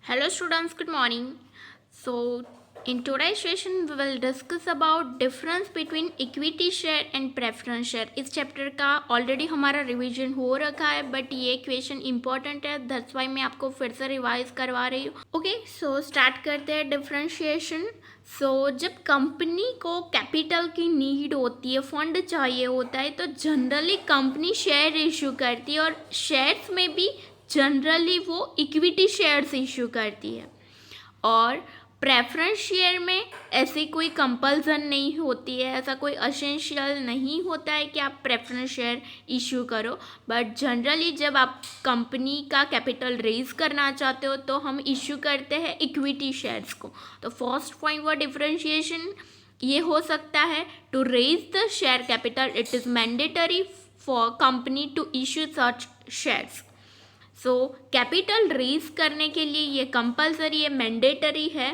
Hello students, good morning. So in today's session we will discuss about difference between equity share and preference share. इस chapter का already हमारा revision हो रखा है but ये question important है, that's why मैं आपको फिर से रिवाइज करवा रही हूँ. ओके, सो स्टार्ट करते हैं डिफ्रेंशिएशन. जब कंपनी को कैपिटल की नीड होती है, फंड चाहिए होता है, तो जनरली कंपनी शेयर इशू करती है और शेयर्स में भी जनरली वो इक्विटी शेयर्स इशू करती है. और प्रेफरेंस शेयर में ऐसी कोई कंपल्सन नहीं होती है, ऐसा कोई असेंशियल नहीं होता है कि आप प्रेफरेंस शेयर इशू करो. बट जनरली जब आप कंपनी का कैपिटल रेज करना चाहते हो तो हम इशू करते हैं इक्विटी शेयर्स को. तो फर्स्ट पॉइंट वो डिफरेंशिएशन ये हो सकता है, to raise the share capital it is mandatory for company to issue such shares. Capital raise करने के लिए ये कंपल्सरी है, मैंडेटरी है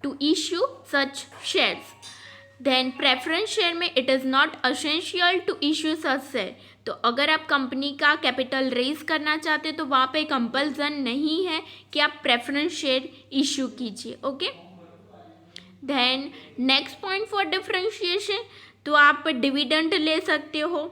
to issue such shares. Then preference share में it is not essential to issue such share. तो अगर आप कंपनी का कैपिटल रेज करना चाहते तो वहाँ पे कंपल्सन नहीं है कि आप प्रेफरेंस शेयर इशू कीजिए. Okay, then next point for differentiation, तो आप डिविडेंड ले सकते हो.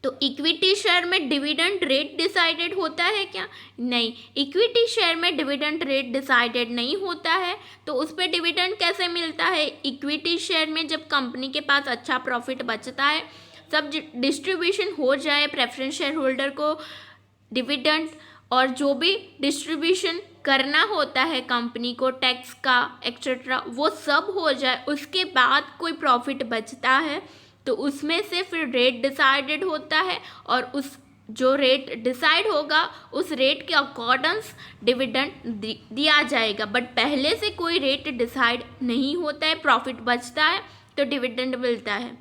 तो इक्विटी शेयर में डिविडेंड रेट डिसाइडेड होता है क्या? नहीं, इक्विटी शेयर में डिविडेंड रेट डिसाइडेड नहीं होता है. तो उस पर डिविडेंड कैसे मिलता है? इक्विटी शेयर में जब कंपनी के पास अच्छा प्रॉफिट बचता है, सब डिस्ट्रीब्यूशन हो जाए प्रेफरेंस शेयर होल्डर को डिविडेंड, और जो भी डिस्ट्रीब्यूशन करना होता है कंपनी को टैक्स का एक्सेट्रा, वो सब हो जाए, उसके बाद कोई प्रॉफिट बचता है तो उसमें से फिर रेट डिसाइडेड होता है और उस जो रेट डिसाइड होगा उस रेट के अकॉर्डेंस डिविडेंड दिया जाएगा. बट पहले से कोई रेट डिसाइड नहीं होता है, प्रॉफिट बचता है तो डिविडेंड मिलता है.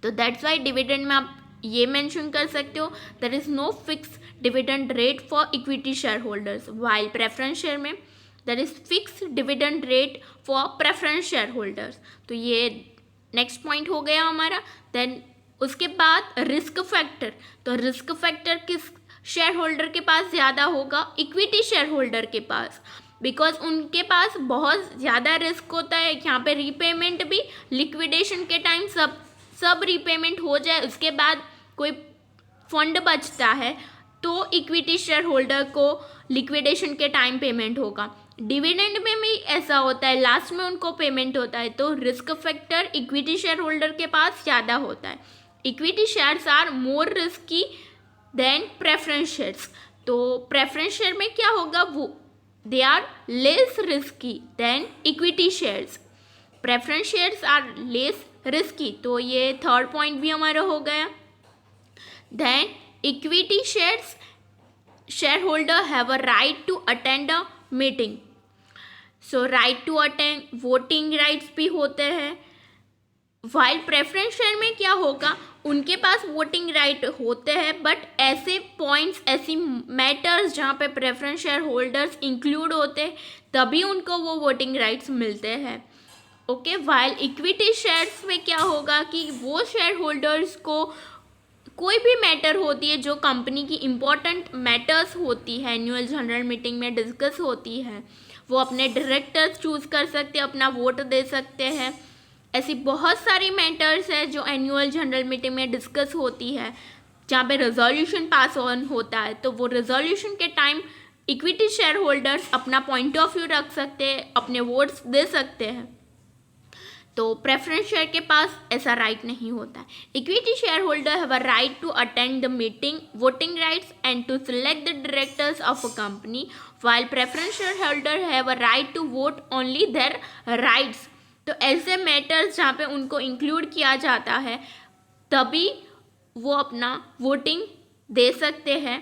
तो दैट्स वाई डिविडेंड में आप ये मेंशन कर सकते हो, there is no fix dividend rate for equity share holders, while preference share में there is fix dividend rate for preference share holders. तो ये नेक्स्ट पॉइंट हो गया हमारा. देन उसके बाद रिस्क फैक्टर. तो रिस्क फैक्टर किस शेयर होल्डर के पास ज़्यादा होगा? इक्विटी शेयर होल्डर के पास, बिकॉज उनके पास बहुत ज़्यादा रिस्क होता है. यहाँ पे रीपेमेंट भी लिक्विडेशन के टाइम सब रीपेमेंट हो जाए, उसके बाद कोई फंड बचता है तो इक्विटी शेयर होल्डर को लिक्विडेशन के टाइम पेमेंट होगा. डिविडेंड में भी ऐसा होता है, लास्ट में उनको पेमेंट होता है. तो risk factor equity share holder के पास ज़्यादा होता है. Equity shares are more risky than preference shares. तो प्रेफरेंस शेयर में क्या होगा, वो they are less risky than equity shares. Preference shares are less risky. तो ये थर्ड पॉइंट भी हमारा हो गया. Then equity shares shareholder have a right to attend a meeting. So right to attend voting rights भी होते हैं. While preference share में क्या होगा, उनके पास वोटिंग राइट होते हैं बट ऐसे पॉइंट्स, ऐसी मैटर्स जहाँ पे प्रेफरेंस शेयर होल्डर्स इंक्लूड होते हैं तभी उनको वो वोटिंग राइट्स मिलते हैं. ओके, वाइल इक्विटी शेयर्स में क्या होगा कि वो शेयर होल्डर्स को कोई भी मैटर होती है जो कंपनी की इम्पोर्टेंट मैटर्स होती है, एनुअल जनरल मीटिंग में डिस्कस होती है, वो अपने डायरेक्टर्स चूज़ कर सकते हैं, अपना वोट दे सकते हैं. ऐसी बहुत सारी मैटर्स है जो एनुअल जनरल मीटिंग में डिस्कस होती है जहाँ पे रेजोल्यूशन पास ऑन होता है. तो वो रेजोल्यूशन के टाइम इक्विटी शेयर होल्डर्स अपना पॉइंट ऑफ व्यू रख सकते हैं, अपने वोट्स दे सकते हैं. तो प्रेफरेंस शेयर के पास ऐसा राइट नहीं होता है. Equity share holder have a right to attend the meeting, voting rights and to select the directors of a company, while preference share holder have a right to vote only their rights. तो ऐसे matters जहाँ पे उनको include किया जाता है तभी वो अपना वोटिंग दे सकते हैं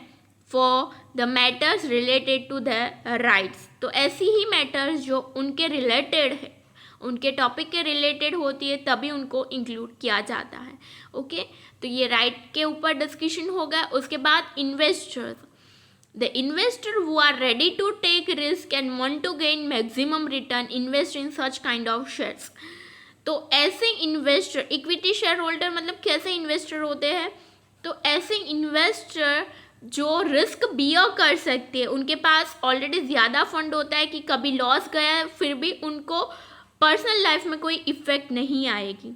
for the matters related to their rights. तो ऐसी ही मैटर्स जो उनके रिलेटेड है, उनके टॉपिक के रिलेटेड होती है तभी उनको इंक्लूड किया जाता है. ओके, तो ये राइट के ऊपर डिस्कशन होगा. उसके बाद investors, the investor who are ready to take risk and want to gain maximum return invest in such kind of shares. तो ऐसे इन्वेस्टर, इक्विटी शेयर होल्डर मतलब कैसे इन्वेस्टर होते हैं? तो ऐसे इन्वेस्टर जो रिस्क बियर कर सकते हैं, उनके पास ऑलरेडी ज़्यादा फंड होता है कि कभी लॉस गया है फिर भी उनको पर्सनल लाइफ में कोई इफ़ेक्ट नहीं आएगी।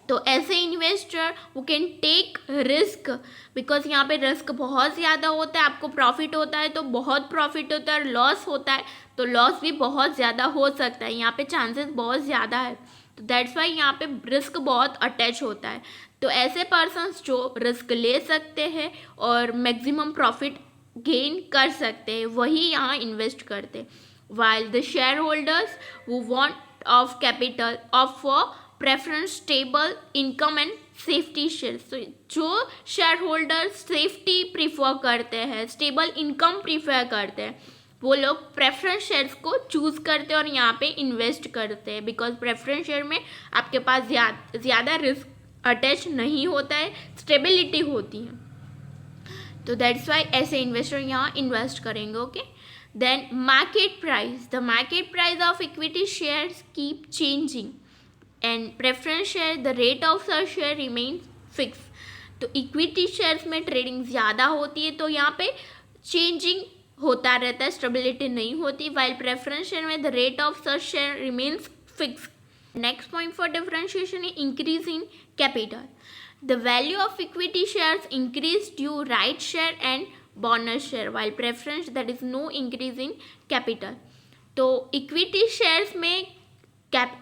तो ऐसे इन्वेस्टर वो कैन टेक रिस्क, बिकॉज यहाँ पे रिस्क बहुत ज़्यादा होता है। आपको प्रॉफिट होता है तो बहुत प्रॉफिट होता है, और लॉस होता है तो लॉस भी बहुत ज़्यादा हो सकता है। यहाँ पे चांसेस बहुत ज़्यादा है, तो दैट्स वाई यहाँ पे रिस्क बहुत अटैच होता है। तो ऐसे पर्सन्स जो रिस्क ले सकते हैं और मैक्सिमम प्रॉफिट गेन कर सकते हैं वही यहाँ इन्वेस्ट करते हैं। while the shareholders who want of capital opt for preference stable income and safety shares। तो जो शेयर होल्डर सेफ्टी प्रीफर करते हैं, स्टेबल इनकम प्रीफर करते हैं, वो लोग प्रेफरेंस शेयर्स को चूज़ करते हैं और यहाँ पे इन्वेस्ट करते हैं, बिकॉज प्रेफरेंस शेयर में आपके पास ज़्यादा रिस्क अटैच नहीं होता है, स्टेबिलिटी होती है। तो दैट्स वाई ऐसे इन्वेस्टर यहाँ इन्वेस्ट करेंगे। Okay, then market price, the market price of equity shares keep changing and preference share the rate of such share remains fixed। तो इक्विटी शेयर्स में ट्रेडिंग ज़्यादा होती है तो यहाँ पे चेंजिंग होता रहता है, स्टेबिलिटी नहीं होती, while प्रेफरेंस शेयर में the rate of such share remains fixed. Next point for differentiation है increase in capital. The value of equity shares increase due right share and bonus share, while preference that is no increase in capital. तो equity shares में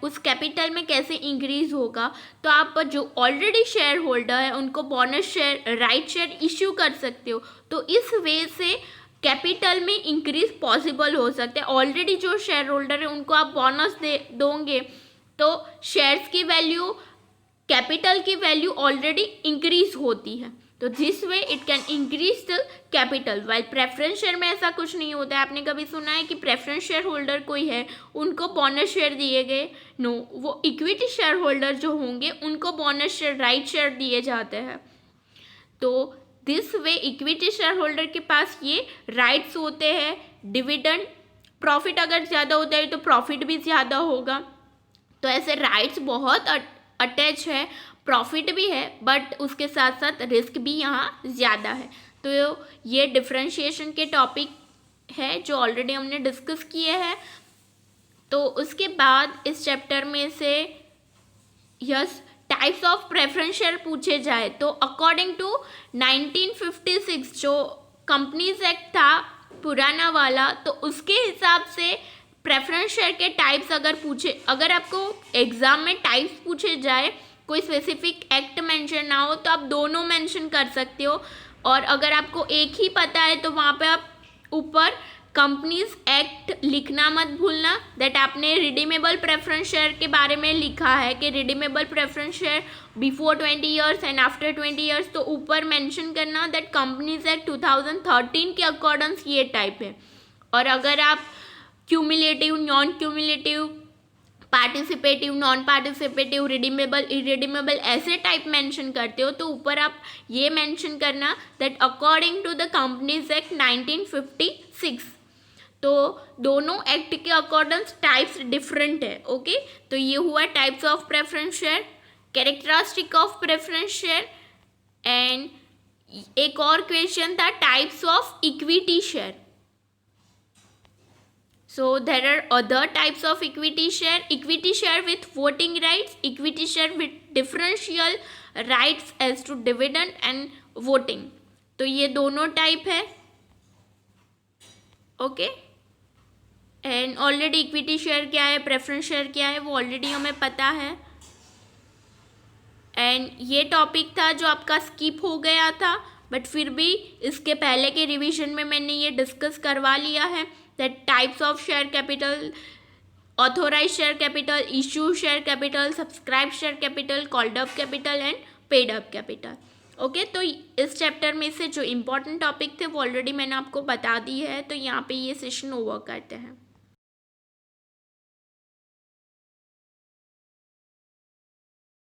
उस capital में कैसे increase होगा, तो आप जो ऑलरेडी शेयर होल्डर है उनको bonus share, right share issue कर सकते हो। तो इस वे से कैपिटल में इंक्रीज पॉसिबल हो सकता है। ऑलरेडी जो शेयर होल्डर है उनको आप बोनस दोगे तो शेयर्स की वैल्यू, कैपिटल की वैल्यू ऑलरेडी इंक्रीज होती है, तो this way it can increase the capital. While preference share में ऐसा कुछ नहीं होता है। आपने कभी सुना है कि प्रेफरेंस शेयर होल्डर कोई है उनको बोनस शेयर दिए गए? नो, वो इक्विटी शेयर होल्डर जो होंगे उनको बोनस शेयर, राइट शेयर दिए जाते हैं। तो this way equity share holder के पास ये राइट्स होते हैं। डिविडेंड, प्रॉफिट अगर ज़्यादा होता है तो प्रॉफिट भी ज़्यादा होगा। तो ऐसे राइट्स बहुत अटैच है, प्रॉफिट भी है, बट उसके साथ साथ रिस्क भी यहाँ ज़्यादा है। तो ये डिफरेंशिएशन के टॉपिक है जो ऑलरेडी हमने डिस्कस किए हैं। तो उसके बाद इस चैप्टर में से yes types of preference share पूछे जाए तो अकॉर्डिंग टू 1956 जो कंपनीज एक्ट था पुराना वाला, तो उसके हिसाब से प्रेफरेंस शेयर के टाइप्स अगर आपको एग्जाम में टाइप्स पूछे जाए, कोई स्पेसिफिक एक्ट मेंशन ना हो तो आप दोनों मेंशन कर सकते हो। और अगर आपको एक ही पता है तो वहाँ पे आप ऊपर कंपनीज एक्ट लिखना मत भूलना, दैट आपने रिडीमेबल प्रेफरेंस शेयर के बारे में लिखा है कि redeemable preference share before 20 years and after 20 years, तो ऊपर मेंशन करना दैट कंपनीज एक्ट 2013 के अकॉर्डिंग ये टाइप है। और अगर आप cumulative, non cumulative, participative, non participative, redeemable, irredeemable ऐसे टाइप मेंशन करते हो तो ऊपर आप ये मेंशन करना that according to the companies act 1956। तो दोनों एक्ट के अकॉर्डिंग टाइप्स डिफरेंट है। ओके, तो ये हुआ types of preference share, characteristic of preference share. And एक और क्वेश्चन था types of equity share. So there are other types of equity share with voting rights, equity share with differential rights as to dividend and voting। तो ये दोनों type है। Okay, and already equity share क्या है, preference share क्या है, वो already हमें पता है। एंड ये टॉपिक था जो आपका स्किप हो गया था, बट फिर भी इसके पहले के रिवीजन में मैंने ये डिस्कस करवा लिया है that types of share capital, authorized share capital, issue share capital, subscribed share capital, called up capital and paid up capital। Okay, तो इस चैप्टर में से जो इम्पोर्टेंट टॉपिक थे वो ऑलरेडी मैंने आपको बता दी है। तो यहाँ पे ये सेशन ओवर करते हैं।